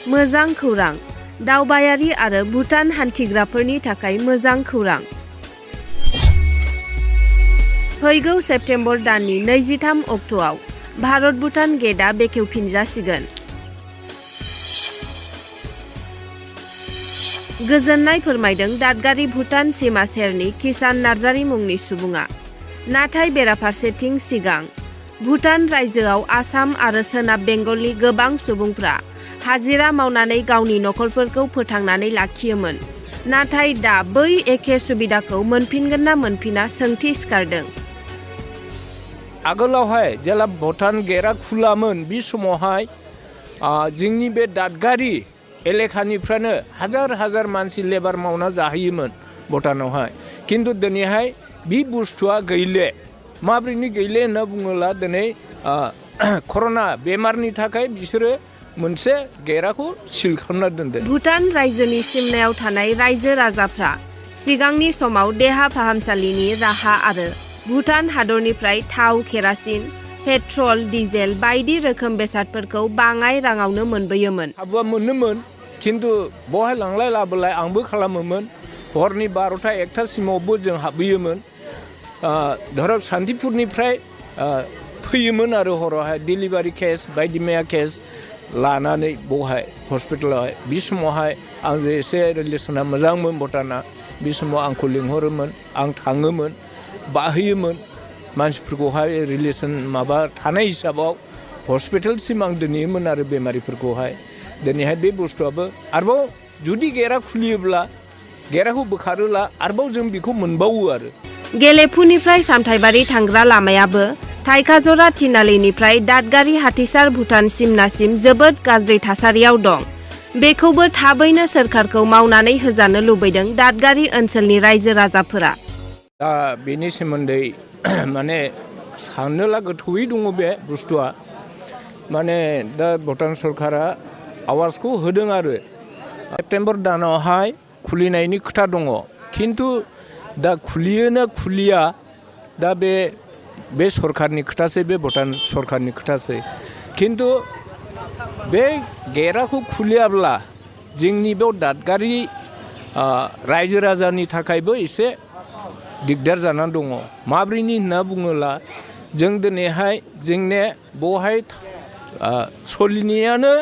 मोजां खौरां दावबायारि आरो भुटान हान्थिग्राफोरनि थाखाय मोजां खौरां फैगौ सेप्तेम्बर दाननि 23 अक्ट'आव भारत भुटान गेटआ बेखेवफिनजासिगोन। गोजोननाय फोरमायदों दादगारि भुटान सीमा सेरनि किसान नार्जारी मुंनि सुबुङा। नाथाय बेराफारसेथिं सिगां भुटान रायजोआव आसाम आरो सोनाब बेंगलनि गोबां सुबुंफ्रा हाजिरा मावनानै गावनि नखरफोरखौ फोथांनानै लाखियोमोन। नाथाय दा बै एखे सुबिदाखौ मोनफिनगोन ना मोनफिना सोंथि सिखारदों। आगोलावहाय जेला भुटान गेटआ खुलामोन बे समावहाय जोंनि बे दादगारि एलेखानिफ्रायनो हाजार हाजार मानसि लेबार मावना जाहैयोमोन भुटानावहाय। खिन्थु दिनैहाय बे बुस्थुआ गैले। माब्रैनि गैले होनना बुङोब्ला दिनै कर'ना बेमारनि थाखाय बिसोरो मोनसे गेटखौ सिल खालामना दोनदों। भुटान रायजोनि सिमनायाव थानाय रायजो राजाफ्रा सिगांनि समाव देहा फाहामसालिनि राहा आरो भुटान हादरनिफ्राय थाव, केरासिन, पेट्रल, डिजेल बायदि रोखोम बेसादफोरखौ बाङाय राङावनो मोनबोयोमोन। खाबुआ मोनोमोन, खिन्थु बहाय लांलाय लाबोलाय आंबो खालामोमोन। हरनि 12टा 1टासिमावबो जों हाबहैयोमोन। धरक सान्तिपुरनिफ्राय फैयोमोन आरो हरावहाय डिलिभारि केस बायदि मैया केस लानानै बहाय हस्पिटालावहाय। बे समावहाय आंजों एसे रिलेसना मोजांमोन भुटाना। बे समाव आंखौ लिंहरोमोन, आं थाङोमोन, बाहैयोमोन मानसिफोरखौहाय रिलेसन माबा थानाय हिसाबाव हस्पिटालसिम आं दोनहैयोमोन आरो बेमारिफोरखौहाय। दिनैहाय बे बुस्थुआबो आरोबाव जुदि गेटआ खुलियोब्ला गेटखौ बोखारोब्ला आरोबाव जों बेखौ मोनबावो आरो। गेलेफुनिफ्राय सामथाइबारि थांग्रा लामायाबो थाइखाजरा थिनालिनिफ्राय दादगारि हाथिसार भुटान सिमनासिम जोबोद गाज्रि थासारियाव दं। बेखौबो थाबैनो सोरखारखौ मावनानै होजानो लुबैदों दादगारि ओनसोलनि रायजो राजाफोरा। दा बेनि सोमोन्दै माने साननोला गोथौयै दङ बे बुस्थुआ। माने दा भुटान सरकारा आवाजखौ होदों आरो सेप्तेम्बर दानावहाय खुलिनायनि खोथा दङ। खिन्थु दा खुलियो ना खुलिया दा बे सरकारनि खोथासै, बे भुटान सरकारनि खोथासै। खिन्थु बे गेटखौ खुलियाब्ला जोंनि बेयाव दादगारि रायजो राजानि थाखायबो एसे दिगदार जानानै दङ। माब्रैनि होनना बुङोब्ला जों दिनैहाय जोंने बहाय सोलिनायानो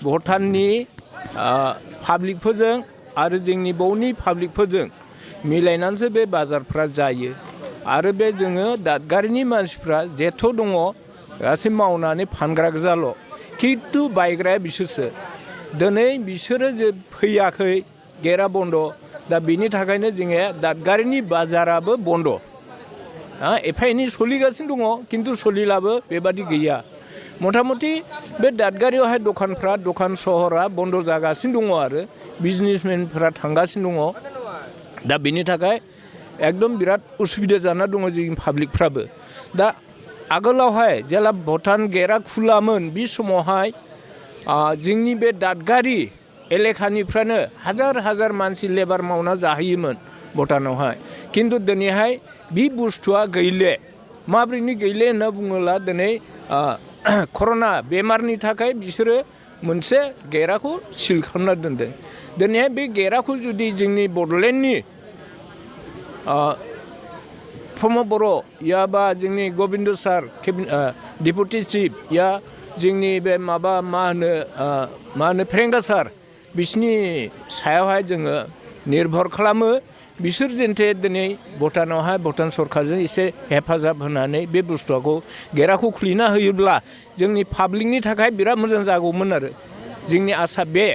भुटाननि पाब्लिकफोरजों आरो जोंनि बावनि पाब्लिकफोरजों मिलायनानैसो बे बाजारफ्रा जायो। आरो बे जोङो दादगारिनि मानसिफ्रा जेथ' दङ गासै मावनानै फानग्रा गोजाल'। खिन्थु बायग्राया बिसोरसो। दिनै बिसोरो जे फैयाखै, गेटआ बन्द'। दा बेनि थाखायनो जोङो दादगारिनि बाजाराबो बन्द'। एफा एनै सोलिगासिनो दङ, खिन्थु सोलिलाबो बेबादि गैया। मथा मथि बे दादगारियावहाय दखान सहरा बन्द' जागासिनो दङ आरो बिजनेसमेनफोरा थांगासिनो दङ। दा बेनि थाखाय एकदम बिराद उसुबिदा जाना दङ जोंनि पाब्लिकफ्राबो। दा आगोलावहाय जेला भुटान गेटआ खुलामोन बे समावहाय जोंनि बे दादगारि एलेखानिफ्रायनो हाजार हाजार मानसि लेबार मावना जाहैयोमोन भुटानावहाय। खिन्थु दिनैहाय बे बुस्थुआ गैले। माब्रैनि गैले होनना बुङोब्ला दिनै कर'ना बेमारनि थाखाय बिसोरो मोनसे गेटखौ सिल खालामना दोनदों। दिनैहाय बे गेटखौ जुदि जोंनि बड'लेण्डनि प्रमद बर' बा जोंनि गबिन्द सार डिपुटि चिफ जोंनि बे मा होनो फेरेंगा सार बिसोरनि सायावहाय जोङो निर्भर खालामो। बिसोर जेनथे दिनै भुटानावहाय भुटान सरकारजों एसे हेफाजाब होनानै बे बुस्थुखौ गेटखौ खुलिना होयोब्ला जोंनि पाब्लिकनि थाखाय बिराद मोजां जागौमोन आरो जोंनि आसा बे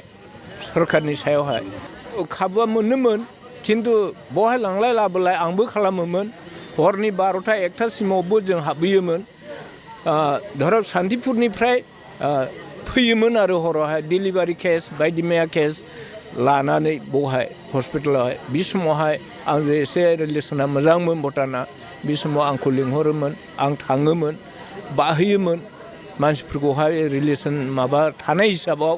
सरकारनि सायावहाय। खाबुआ मोनोमोन, खिन्थु बहाय लांलाय लाबोलाय आंबो खालामोमोन। हरनि 12टा 1टासिमावबो जों हाबहैयोमन। धरक सान्तिपुरनिफ्राय फैयोमोन आरो हरावहाय डिलिभारि केस बायदि मैया केस लानानै बहाय हस्पिटालावहाय। बे समावहाय आंजों एसे रिलेसना मोजांमोन भुटाना। बे समाव आंखौ लिंहरोमोन, आं थाङोमोन, बाहैयोमोन मानसिफोरखौहाय रिलेसन माबा थानाय हिसाबाव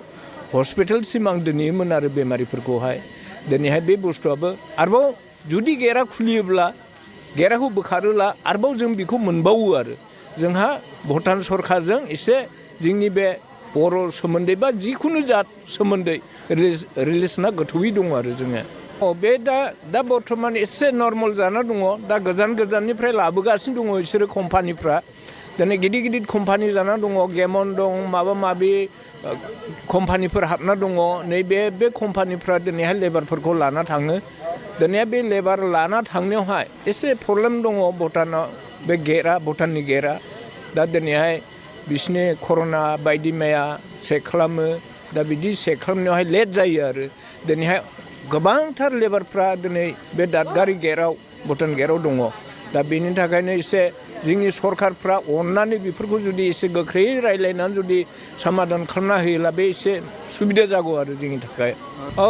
हस्पिटालसिम आं दोनहैयोमोन आरो बेमारिफोरखौहाय। दिनैहाय बे बुस्थुआबो आरोबाव जुदि गेटआ खुलियोब्ला गेटखौ बोखारोब्ला आरोबाव जों बेखौ मोनबावो आरो। जोंहा भुटान सरकारजों एसे जोंनि बे बर' सोमोन्दै बा जिखुनु जात सोमोन्दै रिलेसना गोथौयै दङ आरो जोङो बे दा बर्थमान एसे नर्माल जाना दङ दा गोजाननिफ्राय लाबोगासिनो दङ बिसोरो कम्पानिफ्रा दिनै गिदिर कम्पानि जाना दङ गेमन दं माबा माबि कम्पानिफोर हाबना दङ नैबे बे कम्पानिफ्रा दिनैहाय लेबारफोरखौ लाना थाङो दिनै बे लेबार लाना थांनायावहाय एसे प्रब्लेम दङ भुटानाव बे भुटाननि गेटआ दा दिनैहाय बिसिनि कर'ना बायदि मैया चेक खालामो दा बिदि चेक खालामनायावहाय लेट जायो आरो दिनैहाय गोबांथार लेबारफ्रा दिनै बे दादगारि गेटआव भुटान गेटआव दङ दा बेनि थाखायनो एसे जोंनि सरकारफ्रा अननानै बेफोरखौ जुदि एसे गोख्रैयै रायज्लायनानै जुदि समाधान खालामना होयोब्ला बे एसे सुबिदा जागौ आरो जोंनि थाखाय औ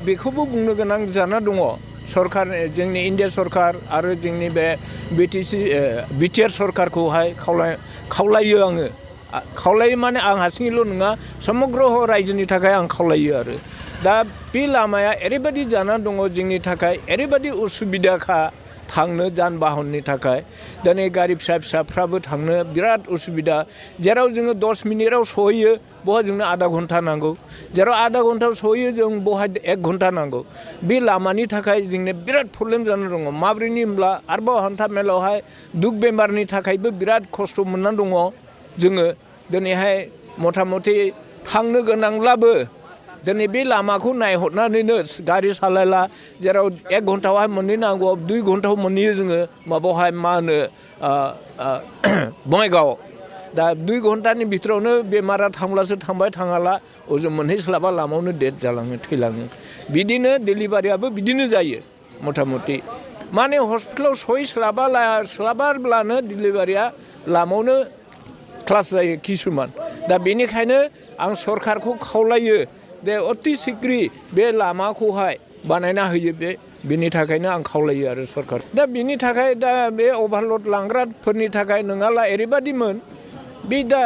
बेखौबो बुंनो गोनां जाना दङ सरकार जोंनि इन्डिया सरकार आरो जोंनि बे बिटिआर सरकारखौहाय खावलायो आङो खावलायो माने आं हारसिङैल' नङा समग्र रायजोनि थाखाय आं खावलायो आरो दा बे लामाया ओरैबायदि जाना दङ जोंनि थाखाय ओरैबायदि उसुबिदाखा थांनो जान बाहननि थाखाय दिनै गारि फिसाफ्राबो थांनो बिराद उसुबिदा जेराव जोङो 10 मिनिटाव सहैयो बहा जोंनो आधा घन्टा नांगौ जेराव आधा घन्टायाव सहैयो जों बहा 1 घन्टा नांगौ बे लामानि थाखाय जोंनो बिराद प्रब्लेम जाना दङ माब्रैनि होनब्ला आरोबाव हान्था मेलायावहाय दुख बेमारनि थाखायबो बिराद खस्थ' मोननानै दङ जोङो दिनैहाय मथा मथि थांनो गोनांब्लाबो दिनै बे लामाखौ नायहरनानैनो गारि सालायला जेराव 1 घन्टायावहाय मोनहैनांगौ 2 घन्टायाव मोनहैयो जोङो माबायावहाय मा होनो बङाइगाव दा 2 घन्टानि भितरावनो बेमारा थांब्लासो थांबाय थाङाला ओजों मोनहैस्लाबा लामायावनो डेथ जालाङो थैलाङो बिदिनो डिलिभारियाबो बिदिनो जायो मथा मथि माने हस्पिटालाव सहैस्लाबाब्लानो डिलिभारिया लामायावनो क्लास जायो किसुमान दा बेनिखायनो आं सरकारखौ खावलायो दे अति शीघ्र बे लामाखौहाय बानायना होयो बेनि थाखायनो आं खावलायो आरो सरकार दा बेनि थाखाय दा बे अभारलड लांग्राफोरनि थाखाय नङाला ओरैबायदिमोन बे दा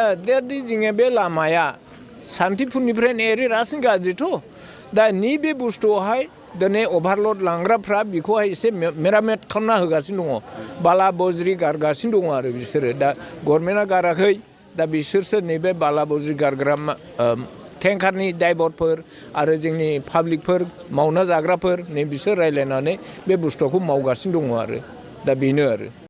जोङो बे लामाया सान्तिपुरनिफ्रायनो एरै रासिन गाज्रिथ' दा नैबे बुस्थुआवहाय दिनै अभारलड लांग्राफ्रा बेखौहाय एसे मेरामेट खालामना होगासिनो दङ बाला बज्रि गारगासिनो दङ आरो बिसोरो दा गभर्नमेन्टआ गाराखै दा बिसोरसो नैबे बाला बज्रि गारग्रा टेंकारनि ड्राइभारफोर आरो जोंनि पाब्लिकफोर मावना जाग्राफोर नै बिसोर रायज्लायनानै बे बुस्थुखौ मावगासिनो दङ आरो दा बेनो आरो